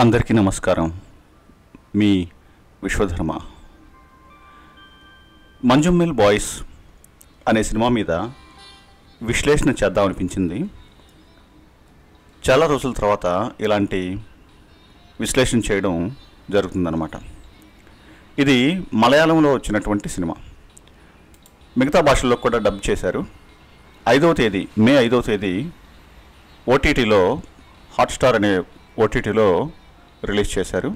అందరికీ నమస్కారం. మీ విశ్వధర్మ. మంజుమ్మల్ బాయ్స్ అనే సినిమా మీద విశ్లేషణ చేద్దామనిపించింది. చాలా రోజుల తర్వాత ఇలాంటి విశ్లేషణ చేయడం జరుగుతుందన్నమాట. ఇది మలయాళంలో వచ్చినటువంటి సినిమా. మిగతా భాషల్లో కూడా డబ్ చేశారు. మే 5వ తేదీ ఓటీటీలో, హాట్స్టార్ అనే ఓటీటీలో రిలీజ్ చేశారు.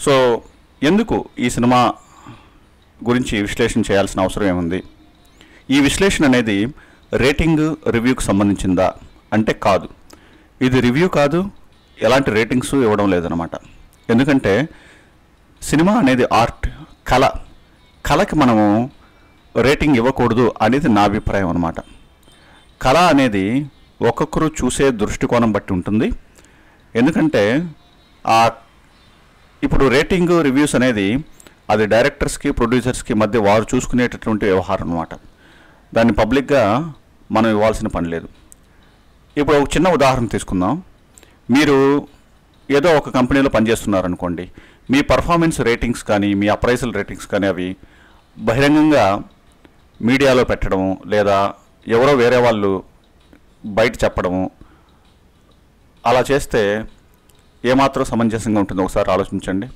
సో ఎందుకు ఈ సినిమా గురించి విశ్లేషణ చేయాల్సిన అవసరం ఏముంది? ఈ విశ్లేషణ అనేది రేటింగ్ రివ్యూకి సంబంధించిందా అంటే కాదు. ఇది రివ్యూ కాదు, ఎలాంటి రేటింగ్స్ ఇవ్వడం లేదనమాట. ఎందుకంటే సినిమా అనేది ఆర్ట్, కళకి మనము రేటింగ్ ఇవ్వకూడదు అనేది నా అభిప్రాయం అనమాట. కళ అనేది ఒక్కొక్కరు చూసే దృష్టికోణం బట్టి ఉంటుంది. ఎందుకంటే ఇప్పుడు రేటింగ్ రివ్యూస్ అనేది అది డైరెక్టర్స్కి, ప్రొడ్యూసర్స్కి మధ్య వారు చూసుకునేటటువంటి వ్యవహారం అనమాట. దాన్ని పబ్లిక్గా మనం ఇవ్వాల్సిన పని లేదు. ఇప్పుడు ఒక చిన్న ఉదాహరణ తీసుకుందాం. మీరు ఏదో ఒక కంపెనీలో పనిచేస్తున్నారనుకోండి. మీ పర్ఫార్మెన్స్ రేటింగ్స్ కానీ, మీ అప్రైజల్ రేటింగ్స్ కానీ అవి బహిరంగంగా మీడియాలో పెట్టడము, లేదా ఎవరో వేరే వాళ్ళు బయట చెప్పడము, అలా చేస్తే ఏమాత్రం సమంజసంగా ఉంటుందో ఒకసారి ఆలోచించండి.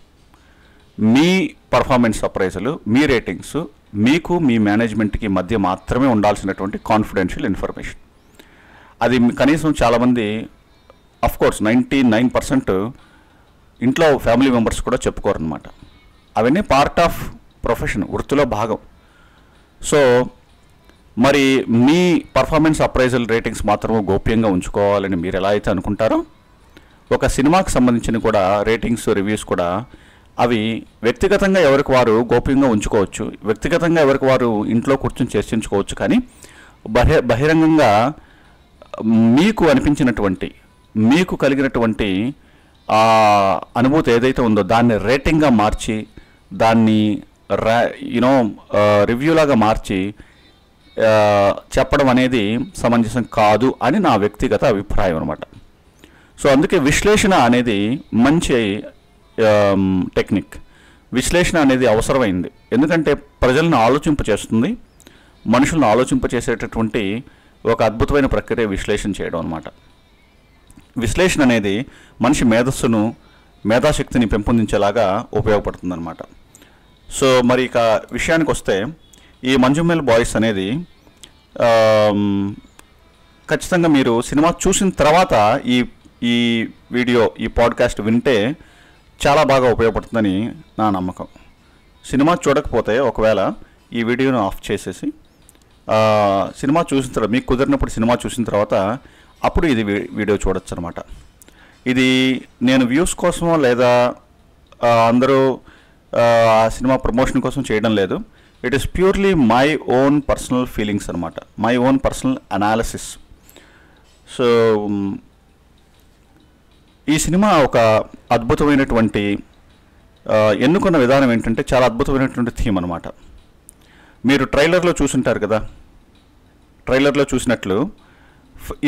మీ పర్ఫార్మెన్స్ అప్రైజల్, మీ రేటింగ్స్ మీకు, మీ మేనేజ్మెంట్కి మధ్య మాత్రమే ఉండాల్సినటువంటి కాన్ఫిడెన్షియల్ ఇన్ఫర్మేషన్. అది కనీసం చాలామంది, అఫ్కోర్స్ 99% ఇంట్లో ఫ్యామిలీ మెంబర్స్ కూడా చెప్పుకోరనమాట. అవన్నీ పార్ట్ ఆఫ్ ప్రొఫెషన్, వృత్తిలో భాగం. సో మరి మీ పర్ఫార్మెన్స్ అప్రైజల్ రేటింగ్స్ మాత్రమే గోప్యంగా ఉంచుకోవాలని మీరు ఎలా అయితే అనుకుంటారో, ఒక సినిమాకి సంబంధించిన కూడా రేటింగ్స్, రివ్యూస్ కూడా అవి వ్యక్తిగతంగా ఎవరికి వారు గోప్యంగా ఉంచుకోవచ్చు, వ్యక్తిగతంగా ఎవరికి వారు ఇంట్లో కూర్చొని చర్చించుకోవచ్చు. కానీ బహిరంగంగా మీకు అనిపించినటువంటి, మీకు కలిగినటువంటి అనుభూతి ఏదైతే ఉందో దాన్ని రేటింగ్గా మార్చి, దాన్ని రివ్యూలాగా మార్చి చెప్పడం అనేది సమంజసం కాదు అని నా వ్యక్తిగత అభిప్రాయం అనమాట. సో అందుకే విశ్లేషణ అనేది మంచి టెక్నిక్. విశ్లేషణ అనేది అవసరమైంది. ఎందుకంటే ప్రజలను ఆలోచింపచేస్తుంది, మనుషులను ఆలోచింపచేసేటటువంటి ఒక అద్భుతమైన ప్రక్రియ విశ్లేషణ చేయడం అనమాట. విశ్లేషణ అనేది మనిషి మేధస్సును, మేధాశక్తిని పెంపొందించేలాగా ఉపయోగపడుతుందన్నమాట. సో మరి ఇక విషయానికి వస్తే, ఈ మంజుమ్మల్ బాయ్స్ అనేది ఖచ్చితంగా మీరు సినిమా చూసిన తర్వాత ఈ వీడియో, ఈ పాడ్కాస్ట్ వింటే చాలా బాగా ఉపయోగపడుతుందని నా నమ్మకం. సినిమా చూడకపోతే ఒకవేళ ఈ వీడియోను ఆఫ్ చేసేసి సినిమా చూసిన తర్వాత, మీకు కుదిరినప్పుడు సినిమా చూసిన తర్వాత అప్పుడు ఇది వీడియో చూడొచ్చు అనమాట. ఇది నేను వ్యూస్ కోసమో లేదా అందరూ సినిమా ప్రమోషన్ కోసం చేయడం లేదు. It is purely my own personal feelings అనమాట, my own personal analysis. So ఈ సినిమా ఒక అద్భుతమైనటువంటి, ఎన్నుకున్న విధానం ఏంటంటే చాలా అద్భుతమైనటువంటి థీమ్ అనమాట. మీరు ట్రైలర్లో చూసుంటారు కదా, ట్రైలర్లో చూసినట్లు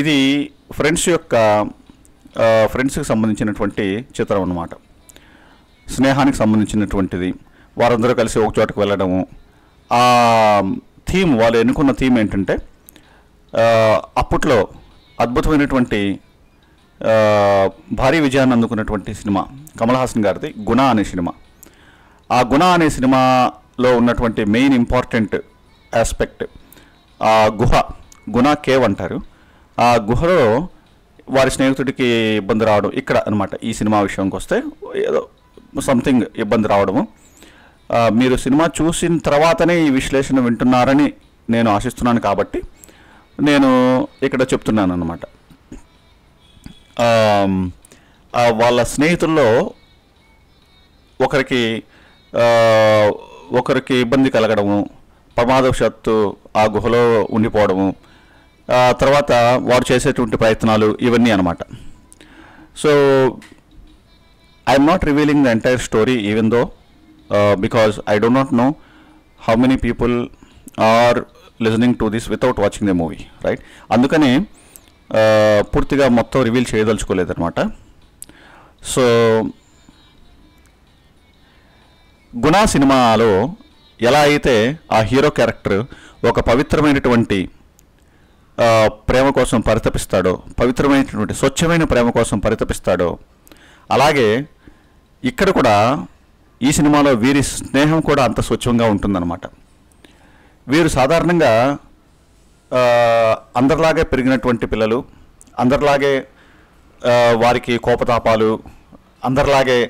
ఇది ఫ్రెండ్స్కి సంబంధించినటువంటి చిత్రం అన్నమాట. స్నేహానికి సంబంధించినటువంటిది. వారందరూ కలిసి ఒక చోటకు వెళ్ళడము. ఆ థీమ్, వాళ్ళు ఎన్నుకున్న థీమ్ ఏంటంటే అప్పట్లో అద్భుతమైనటువంటి భారీ విజయాన్ని అందుకున్నటువంటి సినిమా కమల్ హాసన్ గారిది గుణ అనే సినిమా. ఆ గుణ అనే సినిమాలో ఉన్నటువంటి మెయిన్ ఇంపార్టెంట్ ఆస్పెక్ట్ ఆ గుణ కేవ్ అంటారు. ఆ గుహలో వారి స్నేహితుడికి ఇబ్బంది రావడం ఇక్కడ అనమాట. ఈ సినిమా విషయానికి వస్తే ఏదో సంథింగ్ ఇబ్బంది రావడము. మీరు సినిమా చూసిన తర్వాతనే ఈ విశ్లేషణ వింటున్నారని నేను ఆశిస్తున్నాను, కాబట్టి నేను ఇక్కడ చెప్తున్నాను అన్నమాట. వాళ్ళ స్నేహితుల్లో ఒకరికి ఇబ్బంది కలగడము, ప్రమాదవశాత్తు ఆ గుహలో ఉండిపోవడము, తర్వాత వారు చేసేటువంటి ప్రయత్నాలు, ఇవన్నీ అనమాట. So I'm not revealing the entire story even though because I do not know how many people are listening to this without watching the movie, right? అందుకని పూర్తిగా మొత్తం రివీల్ చేయదలుచుకోలేదన్నమాట. సో గుణ సినిమాలో ఎలా అయితే ఆ హీరో క్యారెక్టర్ ఒక పవిత్రమైనటువంటి ప్రేమ కోసం పరితపిస్తాడో, పవిత్రమైనటువంటి స్వచ్ఛమైన ప్రేమ కోసం పరితపిస్తాడో, అలాగే ఇక్కడ కూడా ఈ సినిమాలో వీరి స్నేహం కూడా అంత స్వచ్ఛంగా ఉంటుందన్నమాట. వీరు సాధారణంగా అందరిలాగే పెరిగినటువంటి పిల్లలు, అందరిలాగే వారికి కోపతాపాలు, అందరిలాగే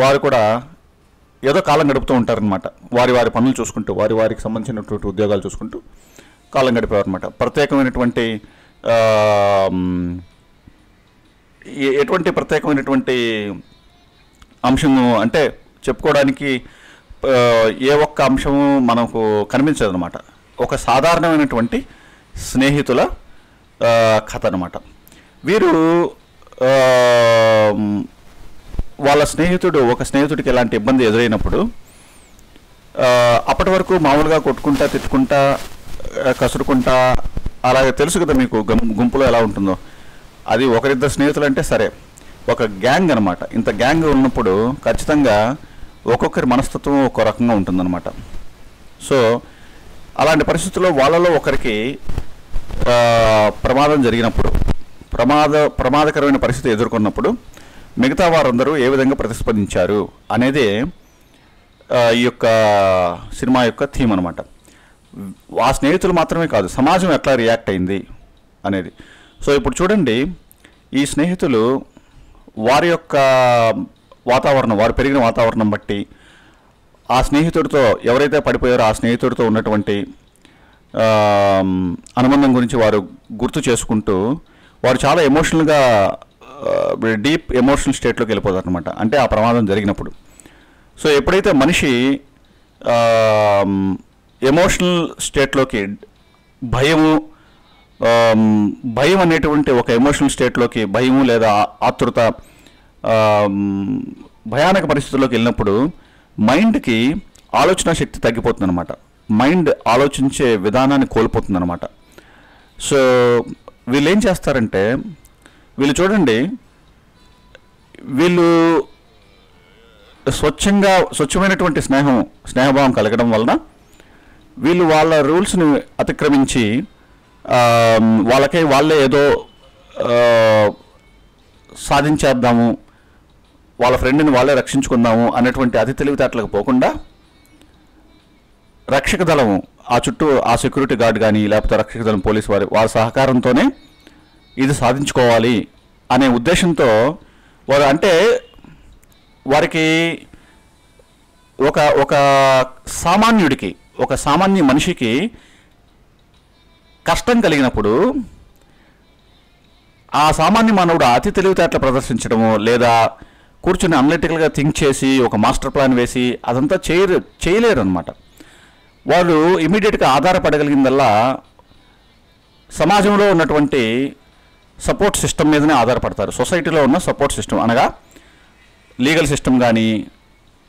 వారు కూడా ఏదో కాలం గడుపుతూ ఉంటారనమాట. వారి వారి పనులు చూసుకుంటూ, వారికి సంబంధించినటువంటి ఉద్యోగాలు చూసుకుంటూ కాలం గడిపేవారు అనమాట. ప్రత్యేకమైనటువంటి ఎటువంటి ప్రత్యేకమైనటువంటి అంశము అంటే చెప్పుకోవడానికి ఏ ఒక్క అంశము మనకు కనిపించదు అనమాట. ఒక సాధారణమైనటువంటి స్నేహితుల కథ అనమాట. వీరు వాళ్ళ ఒక స్నేహితుడికి ఎలాంటి ఇబ్బంది ఎదురైనప్పుడు అప్పటి వరకు మామూలుగా కొట్టుకుంటా, తిట్టుకుంటా, కసురుకుంటా, అలాగే తెలుసు కదా మీకు గుంపులో ఎలా ఉంటుందో. అది ఒకరిద్దరు స్నేహితులు అంటే సరే, ఒక గ్యాంగ్ అనమాట. ఇంత గ్యాంగ్ ఉన్నప్పుడు ఖచ్చితంగా ఒక్కొక్కరి మనస్తత్వం ఒక్కో రకంగా ఉంటుందన్నమాట. సో అలాంటి పరిస్థితుల్లో వాళ్ళలో ఒకరికి ప్రమాదం జరిగినప్పుడు, ప్రమాదకరమైన పరిస్థితి ఎదుర్కొన్నప్పుడు మిగతా వారందరూ ఏ విధంగా ప్రతిస్పందించారు అనేది ఈ యొక్క సినిమా యొక్క థీమ్ అనమాట. ఆ స్నేహితులు మాత్రమే కాదు, సమాజం ఎట్లా రియాక్ట్ అయింది అనేది. సో ఇప్పుడు చూడండి, ఈ స్నేహితులు వారి యొక్క వాతావరణం, వారు పెరిగిన వాతావరణం బట్టి ఆ స్నేహితుడితో ఎవరైతే పడిపోయారో ఆ స్నేహితుడితో ఉన్నటువంటి అనుబంధం గురించి వారు గుర్తు చేసుకుంటూ వారు చాలా ఎమోషనల్గా డీప్ ఎమోషనల్ స్టేట్లోకి వెళ్ళిపోతారు అనమాట. అంటే ఆ ప్రమాదం జరిగినప్పుడు. సో ఎప్పుడైతే మనిషి ఎమోషనల్ స్టేట్లోకి, భయం అనేటువంటి ఒక ఎమోషనల్ స్టేట్లోకి, భయము లేదా ఆతృత, భయానక పరిస్థితుల్లోకి వెళ్ళినప్పుడు మైండ్కి ఆలోచన శక్తి తగ్గిపోతుందన్నమాట. మైండ్ ఆలోచించే విధానాన్ని కోల్పోతుందన్నమాట. సో వీళ్ళు ఏం చేస్తారంటే, వీళ్ళు చూడండి, వీళ్ళు స్వచ్ఛమైనటువంటి స్నేహభావం కలగడం వలన వీళ్ళు వాళ్ళ రూల్స్ని అతిక్రమించి వాళ్ళే ఏదో సాధించేద్దాము, వాళ్ళ ఫ్రెండ్ని వాళ్ళే రక్షించుకుందాము అనేటువంటి అతి తెలివితేటలకు పోకుండా రక్షక దళము, ఆ చుట్టూ ఆ సెక్యూరిటీ గార్డ్ కానీ లేకపోతే రక్షక దళం పోలీసు వారి సహకారంతోనే ఇది సాధించుకోవాలి అనే ఉద్దేశంతో వారు, అంటే వారికి ఒక సామాన్యుడికి, ఒక సామాన్య మనిషికి కష్టం కలిగినప్పుడు ఆ సామాన్య మానవుడు అతి తెలివితేటలు ప్రదర్శించడము లేదా కూర్చొని అనలిటికల్గా థింక్ చేసి ఒక మాస్టర్ ప్లాన్ వేసి అదంతా చేయలేరు అనమాట. వాళ్ళు ఇమీడియట్గా ఆధారపడగలిగిందల్లా సమాజంలో ఉన్నటువంటి సపోర్ట్ సిస్టమ్ మీదనే ఆధారపడతారు. సొసైటీలో ఉన్న సపోర్ట్ సిస్టమ్ అనగా లీగల్ సిస్టమ్ కానీ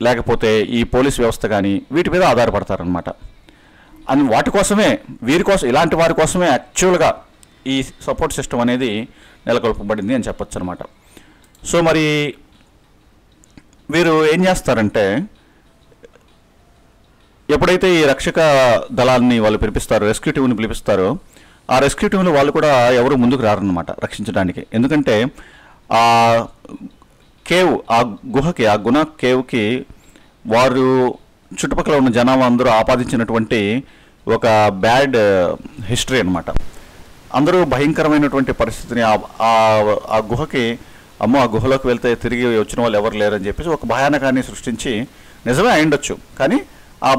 లేకపోతే ఈ పోలీస్ వ్యవస్థ కానీ వీటి మీద ఆధారపడతారనమాట. అని వాటి కోసమే, వీరి కోసం, ఇలాంటి వారి కోసమే యాక్చువల్గా ఈ సపోర్ట్ సిస్టమ్ అనేది నెలకొల్పబడింది అని చెప్పొచ్చు అనమాట. సో మరి వీరు ఏం చేస్తారంటే, ఎప్పుడైతే ఈ రక్షక దళాన్ని వాళ్ళు పిలిపిస్తారో, రెస్క్యూ టీమ్ని పిలిపిస్తారో, ఆ రెస్క్యూ టీంలో వాళ్ళు కూడా ఎవరు ముందుకు రారన్నమాట రక్షించడానికి. ఎందుకంటే ఆ కేవ్, ఆ గుహకి, ఆ గుణ కేవ్కి వారు చుట్టుపక్కల ఉన్న జనాభా అందరూ ఆపాదించినటువంటి ఒక బ్యాడ్ హిస్టరీ అనమాట. అందరూ భయంకరమైనటువంటి పరిస్థితిని ఆ గుహకి, అమ్మో ఆ గుహలోకి వెళ్తే తిరిగి వచ్చిన వాళ్ళు ఎవరు లేరని చెప్పేసి ఒక భయానకాన్ని సృష్టించి, నిజమే అయిండొచ్చు కానీ ఆ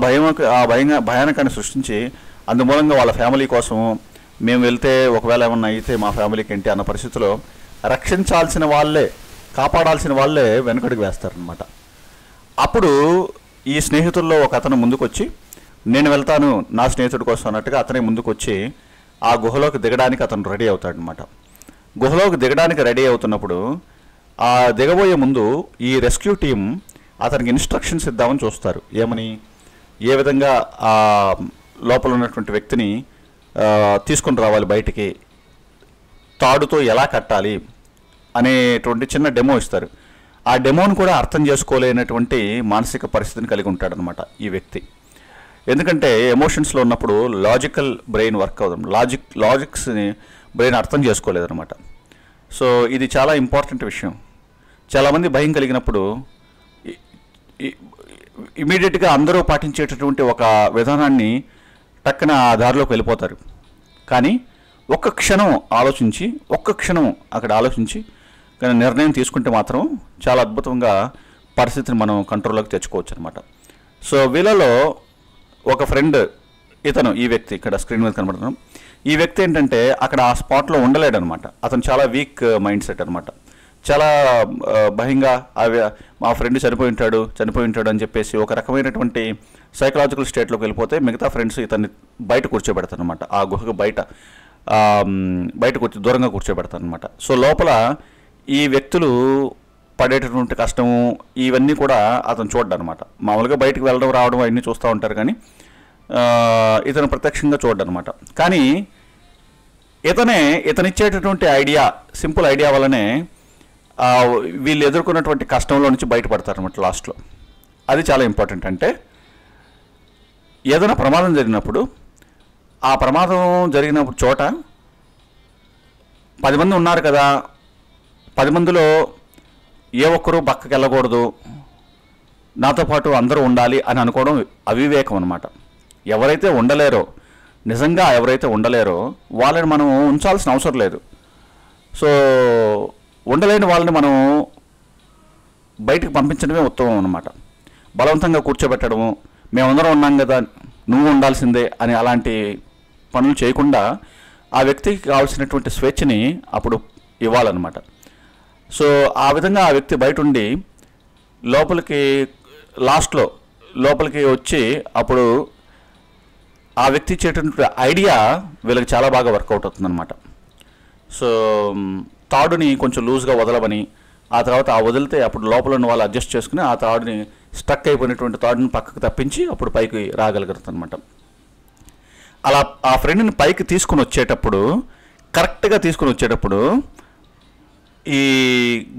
భయానకాన్ని సృష్టించి అందుమూలంగా వాళ్ళ ఫ్యామిలీ కోసం మేము వెళ్తే ఒకవేళ ఏమన్నా అయితే మా ఫ్యామిలీకి ఏంటి అన్న పరిస్థితిలో రక్షించాల్సిన వాళ్ళే, కాపాడాల్సిన వాళ్ళే వెనకడుగు వేస్తారనమాట. అప్పుడు ఈ స్నేహితుల్లో ఒక అతను ముందుకొచ్చి, నేను వెళ్తాను నా స్నేహితుడి కోసం అన్నట్టుగా అతనే ముందుకొచ్చి ఆ గుహలోకి దిగడానికి అతను రెడీ అవుతాడనమాట. గుహలోకి దిగడానికి రెడీ అవుతున్నప్పుడు ఆ దిగబోయే ముందు ఈ రెస్క్యూ టీం అతనికి ఇన్స్ట్రక్షన్స్ ఇద్దామని చూస్తారు. ఏమని, ఏ విధంగా ఆ లోపల ఉన్నటువంటి వ్యక్తిని తీసుకొని రావాలి బయటికి, తాడుతో ఎలా కట్టాలి అనేటువంటి చిన్న డెమో ఇస్తారు. ఆ డెమోను కూడా అర్థం చేసుకోలేనటువంటి మానసిక పరిస్థితిని కలిగి ఉంటాడనమాట ఈ వ్యక్తి. ఎందుకంటే ఎమోషన్స్లో ఉన్నప్పుడు లాజికల్ బ్రెయిన్ వర్క్ అవుతుంది, లాజిక్స్ని బ్రెయిన్ అర్థం చేసుకోలేదన్నమాట. సో ఇది చాలా ఇంపార్టెంట్ విషయం. చాలామంది భయం కలిగినప్పుడు ఇమీడియట్గా అందరూ పాటించేటటువంటి ఒక విధానాన్ని టక్కన ఆ దారిలోకి వెళ్ళిపోతారు. కానీ ఒక్క క్షణం అక్కడ ఆలోచించి కానీ నిర్ణయం తీసుకుంటే మాత్రం చాలా అద్భుతంగా పరిస్థితిని మనం కంట్రోల్లోకి తెచ్చుకోవచ్చు అనమాట. సో వీళ్ళలో ఒక ఫ్రెండ్ ఈ వ్యక్తి ఇక్కడ స్క్రీన్ మీద కనబడుతున్నాం. ఈ వ్యక్తి ఏంటంటే అక్కడ ఆ స్పాట్లో ఉండలేడనమాట. అతను చాలా వీక్ మైండ్ సెట్ అనమాట. చాలా భయంగా మా ఫ్రెండ్ చనిపోయి ఉంటాడు అని చెప్పేసి ఒక రకమైనటువంటి సైకలాజికల్ స్టేట్లోకి వెళ్ళిపోతే మిగతా ఫ్రెండ్స్ ఇతన్ని బయట కూర్చోబెడతారు అనమాట. ఆ గుహకు బయట దూరంగా కూర్చోబెడతారు అనమాట. సో లోపల ఈ వ్యక్తులు పడేటటువంటి కష్టము ఇవన్నీ కూడా అతను చూడ్డం అనమాట. మామూలుగా బయటకు వెళ్ళడం రావడం అవన్నీ చూస్తూ ఉంటారు, కానీ ఇతను ప్రత్యక్షంగా చూడ్డం అనమాట. కానీ ఇతనిచ్చేటటువంటి సింపుల్ ఐడియా వల్లనే వీళ్ళు ఎదుర్కొన్నటువంటి కష్టంలో నుంచి బయటపడతారనమాట లాస్ట్లో. అది చాలా ఇంపార్టెంట్. అంటే ఏదైనా ప్రమాదం జరిగినప్పుడు ఆ ప్రమాదం జరిగిన చోట 10 మంది ఉన్నారు కదా, 10 మందిలో ఏ ఒక్కరూ పక్కకి వెళ్ళకూడదు, నాతో పాటు అందరూ ఉండాలి అని అనుకోవడం అవివేకం అనమాట. నిజంగా ఎవరైతే ఉండలేరో వాళ్ళని మనం ఉంచాల్సిన అవసరం లేదు. సో ఉండలేని వాళ్ళని మనం బయటకు పంపించడమే ఉత్తమం అనమాట. బలవంతంగా కూర్చోబెట్టడము, మేమందరం ఉన్నాం కదా నువ్వు ఉండాల్సిందే అని అలాంటి పనులు చేయకుండా ఆ వ్యక్తికి కావాల్సినటువంటి స్వేచ్ఛని అప్పుడు ఇవ్వాలన్నమాట. సో ఆ విధంగా ఆ వ్యక్తి బయట ఉండి లోపలికి వచ్చి అప్పుడు ఆ వ్యక్తి ఇచ్చేటటువంటి ఐడియా వీళ్ళకి చాలా బాగా వర్కౌట్ అవుతుందన్నమాట. సో తాడుని కొంచెం లూజ్గా వదలవని, ఆ తర్వాత వదిలితే అప్పుడు లోపల ఉన్న వాళ్ళు అడ్జస్ట్ చేసుకుని ఆ తాడుని స్టక్ అయిపోయినటువంటి తాడుని పక్కకు తప్పించి అప్పుడు పైకి రాగలుగుతుంది అనమాట. అలా ఆ ఫ్రెండ్ని పైకి కరెక్ట్గా తీసుకుని వచ్చేటప్పుడు ఈ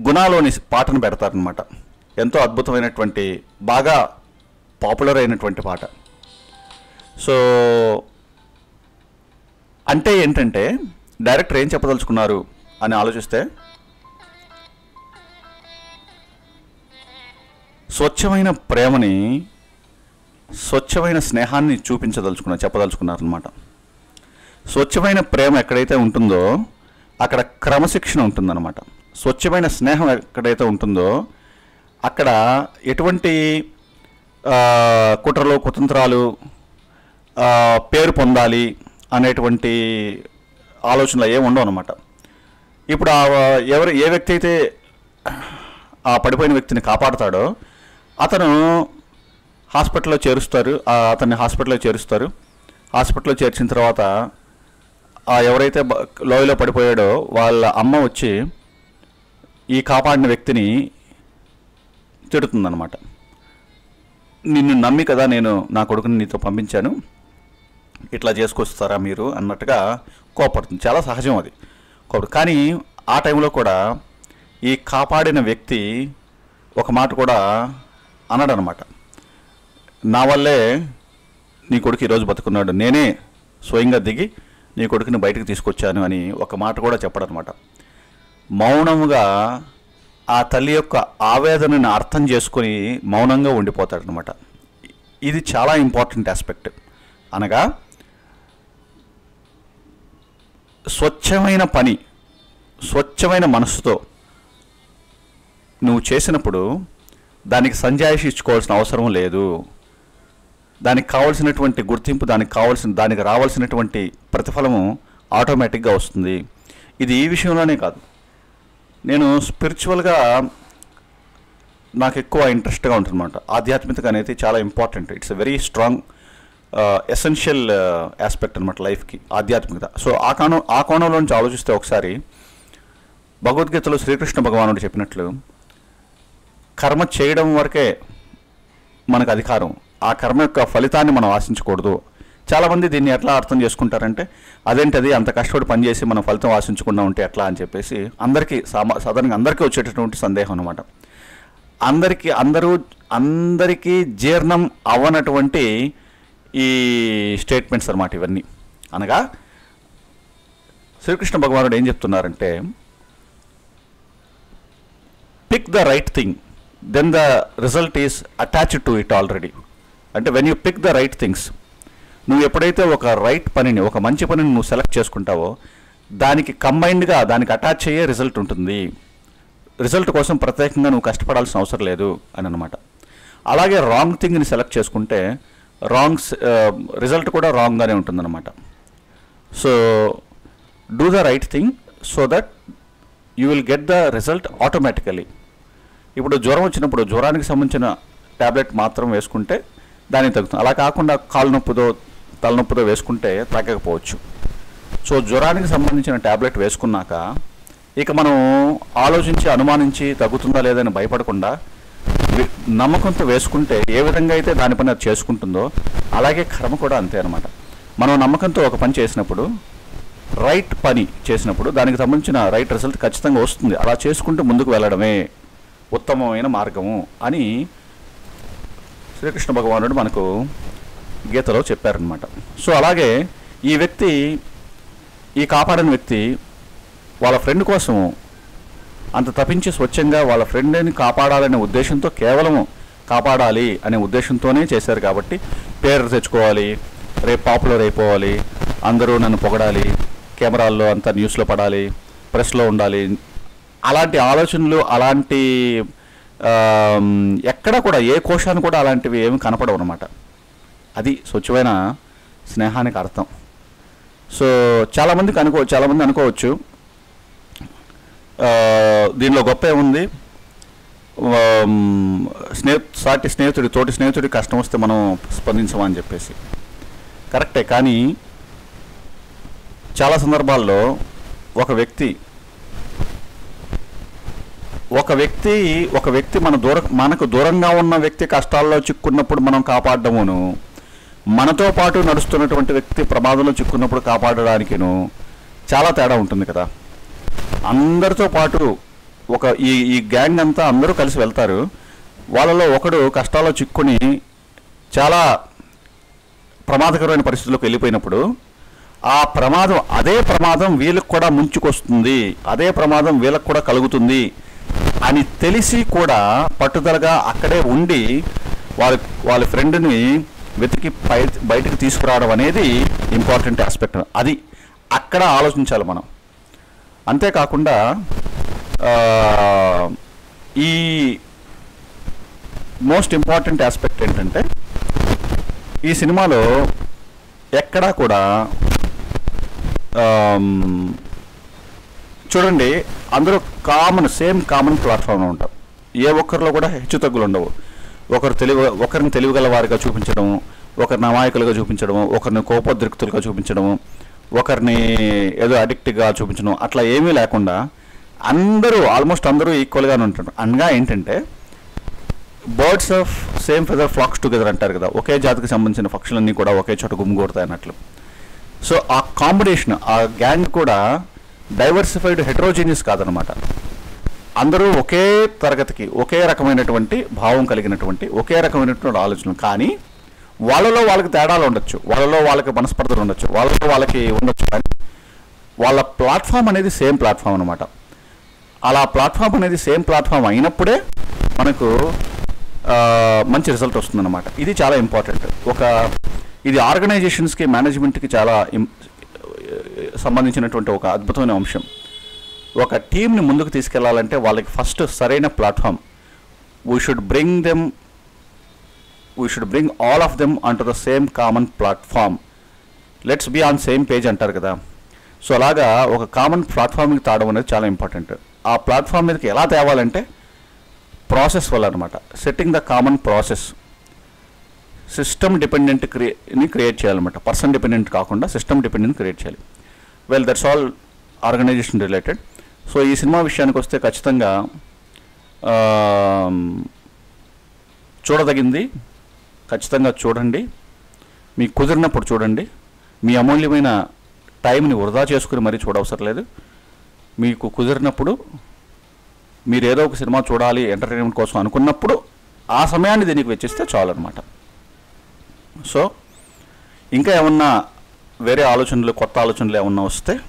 గుణాలోని పాటను పెడతారనమాట. ఎంతో అద్భుతమైనటువంటి బాగా పాపులర్ అయినటువంటి పాట. సో అంటే ఏంటంటే డైరెక్టర్ ఏం చెప్పదలుచుకున్నారు అని ఆలోచిస్తే, స్వచ్ఛమైన ప్రేమని, స్వచ్ఛమైన స్నేహాన్ని చెప్పదలుచుకున్నారనమాట. స్వచ్ఛమైన ప్రేమ ఎక్కడైతే ఉంటుందో అక్కడ క్రమశిక్షణ ఉంటుందన్నమాట. స్వచ్ఛమైన స్నేహం ఎక్కడైతే ఉంటుందో అక్కడ ఎటువంటి కుట్రలు కుతంత్రాలు, పేరు పొందాలి అనేటువంటి ఆలోచనలు ఏమి ఉండవు అన్నమాట. ఇప్పుడు ఏ వ్యక్తి అయితే ఆ పడిపోయిన వ్యక్తిని కాపాడుతాడో అతను హాస్పిటల్లో చేరుస్తారు. హాస్పిటల్లో చేర్చిన తర్వాత ఎవరైతే లోయలో పడిపోయాడో వాళ్ళ అమ్మ వచ్చి ఈ కాపాడిన వ్యక్తిని తిడుతుందన్నమాట. నిన్ను నమ్మి కదా నేను నా కొడుకుని నీతో పంపించాను, ఇట్లా చేసుకొస్తారా మీరు అన్నట్టుగా కోపడుతుంది. చాలా సహజం అది కోపడు. కానీ ఆ టైంలో కూడా ఈ కాపాడిన వ్యక్తి ఒక మాట కూడా అన్నాడనమాట, నా వల్లే నీ కొడుకు ఈరోజు బతుకున్నాడు, నేనే స్వయంగా దిగి నీ కొడుకుని బయటకు తీసుకొచ్చాను అని ఒక మాట కూడా చెప్పడనమాట. మౌనముగా ఆ తల్లి యొక్క ఆవేదనని అర్థం చేసుకొని మౌనంగా ఉండిపోతాడనమాట. ఇది చాలా ఇంపార్టెంట్ ఆస్పెక్ట్. అనగా స్వచ్ఛమైన పని, స్వచ్ఛమైన మనస్సుతో నువ్వు చేసినప్పుడు దానికి సంజాయిషి ఇచ్చుకోవాల్సిన అవసరం లేదు. దానికి కావాల్సినటువంటి గుర్తింపు, దానికి రావాల్సినటువంటి ప్రతిఫలము ఆటోమేటిక్గా వస్తుంది. ఇది ఈ విషయంలోనే కాదు, నేను స్పిరిచువల్గా నాకు ఎక్కువ ఇంట్రెస్ట్గా ఉంటుందన్నమాట. ఆధ్యాత్మికత అనేది చాలా important. It's a very strong essential aspect అనమాట లైఫ్కి ఆధ్యాత్మికత. సో ఆ కోణంలో నుంచి ఆలోచిస్తే ఒకసారి భగవద్గీతలో శ్రీకృష్ణ భగవానుడు చెప్పినట్లు కర్మ చేయడం వరకే మనకు అధికారం, ఆ కర్మ యొక్క ఫలితాన్ని మనం ఆశించకూడదు. చాలామంది దీన్ని ఎట్లా అర్థం చేసుకుంటారంటే, అదేంటది అంత కష్టపడి పనిచేసి మనం ఫలితం ఆశించకుండా ఉంటే ఎట్లా అని చెప్పేసి సాధారణంగా అందరికీ వచ్చేటటువంటి సందేహం అనమాట. అందరికీ జీర్ణం అవ్వనటువంటి ఈ స్టేట్మెంట్స్ అన్నమాట ఇవన్నీ. అనగా శ్రీకృష్ణ భగవానుడు ఏం చెప్తున్నారంటే, pick the right thing, then the result is attached to it already. అంటే when you pick the right things, నువ్వు ఎప్పుడైతే ఒక రైట్ పనిని, ఒక మంచి పనిని నువ్వు సెలెక్ట్ చేసుకుంటావో దానికి కంబైన్డ్గా, దానికి అటాచ్ అయ్యే రిజల్ట్ ఉంటుంది. రిజల్ట్ కోసం ప్రత్యేకంగా నువ్వు కష్టపడాల్సిన అవసరం లేదు అని అనమాట. అలాగే రాంగ్ థింగ్ని సెలెక్ట్ చేసుకుంటే రిజల్ట్ కూడా రాంగ్గానే ఉంటుందన్నమాట. So do the right thing so that you will get the result automatically. ఇప్పుడు జ్వరం వచ్చినప్పుడు జ్వరానికి సంబంధించిన ట్యాబ్లెట్ మాత్రం వేసుకుంటే దానికి తగ్గుతుంది. అలా కాకుండా కాలు నొప్పితో తలనొప్పితో వేసుకుంటే తగ్గకపోవచ్చు. సో జ్వరానికి సంబంధించిన ట్యాబ్లెట్ వేసుకున్నాక ఇక మనం ఆలోచించి అనుమానించి తగ్గుతుందా లేదని భయపడకుండా నమ్మకంతో వేసుకుంటే ఏ విధంగా అయితే దాని పని అది చేసుకుంటుందో అలాగే కర్మ కూడా అంతే అనమాట. మనం నమ్మకంతో ఒక పని చేసినప్పుడు, రైట్ పని చేసినప్పుడు దానికి సంబంధించిన రైట్ రిజల్ట్ ఖచ్చితంగా వస్తుంది. అలా చేసుకుంటూ ముందుకు వెళ్ళడమే ఉత్తమమైన మార్గము అని శ్రీకృష్ణ భగవానుడు మనకు గీతలో చెప్పారనమాట. సో అలాగే ఈ కాపాడని వ్యక్తి వాళ్ళ ఫ్రెండ్ కోసం అంత తప్పించి స్వచ్ఛంగా వాళ్ళ ఫ్రెండ్ని కాపాడాలనే ఉద్దేశంతో, కేవలము కాపాడాలి అనే ఉద్దేశంతోనే చేశారు. కాబట్టి పేరు తెచ్చుకోవాలి, రేపు పాపులర్ అయిపోవాలి, అందరూ నన్ను పొగడాలి, కెమెరాల్లో అంతా న్యూస్లో పడాలి, ప్రెస్లో ఉండాలి, అలాంటి ఆలోచనలు, అలాంటి ఎక్కడ కూడా ఏ కోశాన్ని కూడా అలాంటివి ఏమి కనపడవు అనమాట. అది స్వచ్ఛమైన స్నేహానికి అర్థం. సో చాలామంది అనుకోవచ్చు దీనిలో గొప్ప ఏముంది, తోటి స్నేహితుడి కష్టం వస్తే మనం స్పందించమని చెప్పేసి. కరెక్టే, కానీ చాలా సందర్భాల్లో ఒక వ్యక్తి మనకు దూరంగా ఉన్న వ్యక్తి కష్టాల్లో చిక్కున్నప్పుడు మనం కాపాడడమును, మనతో పాటు నడుస్తున్నటువంటి వ్యక్తి ప్రమాదంలో చిక్కున్నప్పుడు కాపాడడానికిను చాలా తేడా ఉంటుంది కదా. అందరితో పాటు ఈ గ్యాంగ్ అంతా అందరూ కలిసి వెళ్తారు. వాళ్ళలో ఒకడు కష్టాల్లో చిక్కుని చాలా ప్రమాదకరమైన పరిస్థితుల్లోకి వెళ్ళిపోయినప్పుడు అదే ప్రమాదం వీళ్ళకి కూడా ముంచుకొస్తుంది, అదే ప్రమాదం వీళ్ళకి కూడా కలుగుతుంది అని తెలిసి కూడా పట్టుదలగా అక్కడే ఉండి వాళ్ళ ఫ్రెండ్ని వెతికి బయటికి తీసుకురావడం అనేది ఇంపార్టెంట్ ఆస్పెక్ట్. అది అక్కడ ఆలోచించాలి మనం. అంతేకాకుండా ఈ మోస్ట్ ఇంపార్టెంట్ ఆస్పెక్ట్ ఏంటంటే, ఈ సినిమాలో ఎక్కడా కూడా చూడండి, అందరూ సేమ్ కామన్ ప్లాట్ఫామ్లో ఉంటారు. ఏ ఒక్కరిలో కూడా హెచ్చుతగ్గులు ఉండవు. ఒకరిని తెలివిగల వారిగా చూపించడం, ఒకరిని అమాయకులుగా చూపించడం, ఒకరిని కోపోద్రిక్తులుగా చూపించడం, ఒకరిని ఏదో అడిక్ట్గా చూపించడం, అట్లా ఏమీ లేకుండా ఆల్మోస్ట్ అందరూ ఈక్వల్గానే ఉంటారు. అనగా ఏంటంటే, birds of same feather flax together అంటారు కదా, ఒకే జాతికి సంబంధించిన పక్షులన్నీ కూడా ఒకే చోట గుమిగూడతాయి అన్నట్లు. సో ఆ కాంబినేషన్, ఆ గ్యాంగ్ కూడా డైవర్సిఫైడ్ హెటరోజీనియస్ కాదనమాట. అందరూ ఒకే తరగతికి, ఒకే రకమైనటువంటి భావం కలిగినటువంటి, ఒకే రకమైనటువంటి ఆలోచనలు. కానీ వాళ్ళకి తేడాలు ఉండొచ్చు, వాళ్ళకి మనస్పర్ధలు ఉండొచ్చు, వాళ్ళకి ఉండొచ్చు, కానీ వాళ్ళ ప్లాట్ఫామ్ అనేది సేమ్ ప్లాట్ఫామ్ అనమాట. అలా ప్లాట్ఫామ్ అనేది సేమ్ ప్లాట్ఫామ్ అయినప్పుడే మనకు మంచి రిజల్ట్ వస్తుందన్నమాట. ఇది చాలా ఇంపార్టెంట్. ఇది ఆర్గనైజేషన్స్కి, మేనేజ్మెంట్కి చాలా సంబంధించినటువంటి ఒక అద్భుతమైన అంశం. ఒక టీంని ముందుకు తీసుకెళ్లాలంటే వాళ్ళకి ఫస్ట్ సరైన platform, we should bring all of them అంటు the same common platform. Let's be on same page అంటారు కదా. సో అలాగా ఒక కామన్ ప్లాట్ఫామ్కి తావడం అనేది చాలా ఇంపార్టెంట్. ఆ ప్లాట్ఫామ్ మీదకి ఎలా తేవాలంటే ప్రాసెస్ వల్ల అనమాట. Setting the common process, system dependent create చేయాలన్నమాట. పర్సన్ డిపెండెంట్ కాకుండా సిస్టమ్ డిపెండెంట్ క్రియేట్ చేయాలి. Well, that's all organization related. So ఈ సినిమా విషయానికి వస్తే ఖచ్చితంగా చూడదగింది. ఖచ్చితంగా చూడండి, మీకు కుదిరినప్పుడు చూడండి. మీ అమూల్యమైన టైంని వృధా చేసుకుని మరీ చూడవసరం లేదు. మీకు కుదిరినప్పుడు మీరు ఏదో ఒక సినిమా చూడాలి ఎంటర్టైన్మెంట్ కోసం అనుకున్నప్పుడు ఆ సమయాన్ని దీనికి వెచ్చిస్తే చాలు అనమాట. సో ఇంకా ఏమన్నా వేరే ఆలోచనలు, కొత్త ఆలోచనలు ఏమన్నా వస్తే,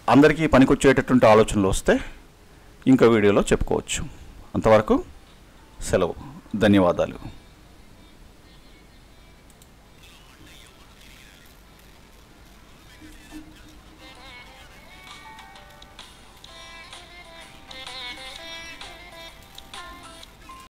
అందరికీ పనికొచ్చేటటువంటి ఆలోచనలు వస్తే ఇంకో వీడియోలో చెప్పుకోవచ్చు. అంతవరకు సెలవు. ధన్యవాదాలు.